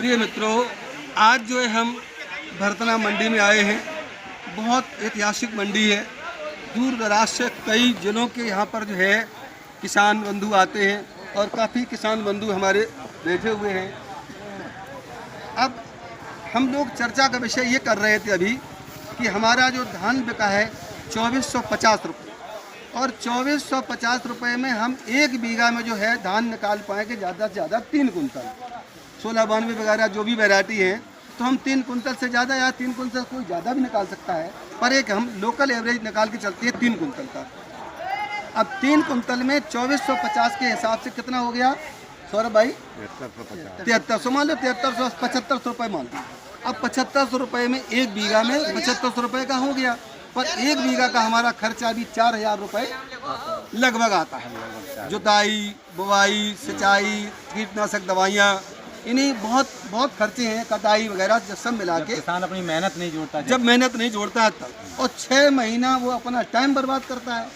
प्रिय मित्रों, आज जो है हम भरतना मंडी में आए हैं। बहुत ऐतिहासिक मंडी है। दूर दराज से कई जिलों के यहाँ पर जो है किसान बंधु आते हैं और काफ़ी किसान बंधु हमारे बैठे हुए हैं। अब हम लोग चर्चा का विषय ये कर रहे थे अभी कि हमारा जो धान बिका है 2450 रुपये, और 2450 रुपये में हम एक बीघा में जो है धान निकाल पाएंगे ज़्यादा से ज़्यादा 3 कुंटल। 1692 वगैरह जो भी वैरायटी है, तो हम 3 कुंटल से ज़्यादा या 3 कुंटल कोई ज़्यादा भी निकाल सकता है, पर एक हम लोकल एवरेज निकाल के चलते हैं 3 कुंटल का। अब 3 कुंटल में 2450 के हिसाब से कितना हो गया सौरभ भाई? 7300 मान लो, 7375 रुपये मान लो। अब 7500 रुपये में एक बीघा में 7500 रुपये का हो गया, पर एक बीघा का हमारा खर्चा भी 4000 रुपये लगभग आता है। जुताई, बुवाई, सिंचाई, कीटनाशक दवाइयाँ, इन्हीं बहुत खर्चे हैं, कटाई वगैरह जब सब मिला के किसान अपनी मेहनत नहीं जोड़ता, जब मेहनत नहीं जोड़ता है तब, और 6 महीना वो अपना टाइम बर्बाद करता है।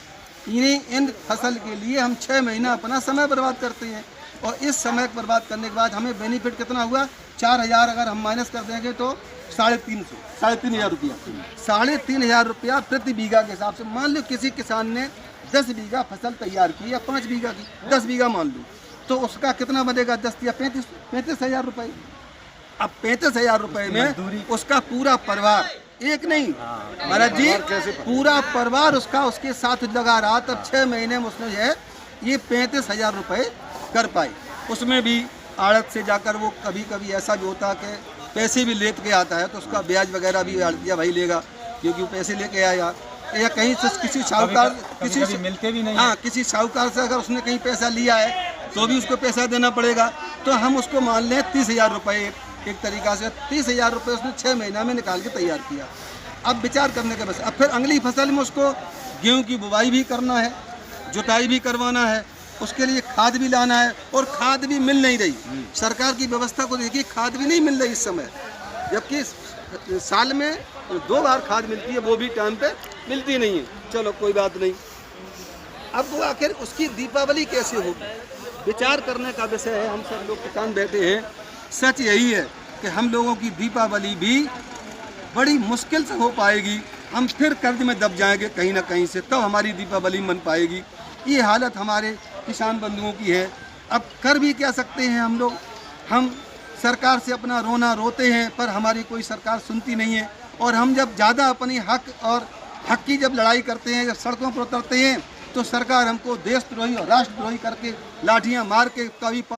इन फसल के लिए हम 6 महीना अपना समय बर्बाद करते हैं, और इस समय बर्बाद करने के बाद हमें बेनिफिट कितना हुआ? 4000 अगर हम माइनस कर देंगे तो 3500 रुपया, 3500 रुपया प्रति बीघा के हिसाब से। मान लो किसी किसान ने 10 बीघा फसल तैयार की या 5 बीघा की, 10 बीघा मान लो, तो उसका कितना बनेगा? 10 या 35,000 रुपये। अब 35,000 रुपये में उसका पूरा परिवार, एक नहीं महाराज जी, पूरा परिवार उसके साथ लगा रहा, तब 6 महीने में उसने जो है ये 35,000 रुपये कर पाए। उसमें भी आड़त से जाकर वो कभी कभी ऐसा भी होता है कि पैसे भी लेट के आता है, तो उसका ब्याज वगैरह भी आड़तिया भाई लेगा, क्योंकि वो पैसे लेके आया, या कहीं से किसी साहूकार, किसी मिलते भी नहीं, हाँ, किसी साहूकार से अगर उसने कहीं पैसा लिया है तो भी उसको पैसा देना पड़ेगा। तो हम उसको मान लें 30,000 रुपये, एक तरीक़ा से 30,000 रुपये उसने 6 महीना में निकाल के तैयार किया। अब विचार करने के बस, अब फिर अगली फसल में उसको गेहूं की बुवाई भी करना है, जुताई भी करवाना है, उसके लिए खाद भी लाना है, और खाद भी मिल नहीं रही। सरकार की व्यवस्था को देखिए, खाद भी नहीं मिल रही इस समय, जबकि साल में 2 बार खाद मिलती है, वो भी टाइम पे मिलती नहीं है। चलो कोई बात नहीं। अब वो आखिर उसकी दीपावली कैसे होगी, विचार करने का विषय है। हम सब लोग किसान बैठे हैं। सच यही है कि हम लोगों की दीपावली भी बड़ी मुश्किल से हो पाएगी। हम फिर कर्ज में दब जाएंगे कहीं ना कहीं से, तब हमारी दीपावली मन पाएगी। ये हालत हमारे किसान बंधुओं की है। अब कर भी क्या सकते हैं हम लोग? हम सरकार से अपना रोना रोते हैं, पर हमारी कोई सरकार सुनती नहीं है। और हम जब ज़्यादा अपनी हक की जब लड़ाई करते हैं, जब सड़कों पर उतरते हैं, तो सरकार हमको देशद्रोही और राष्ट्रद्रोही करके लाठियाँ मार के कभी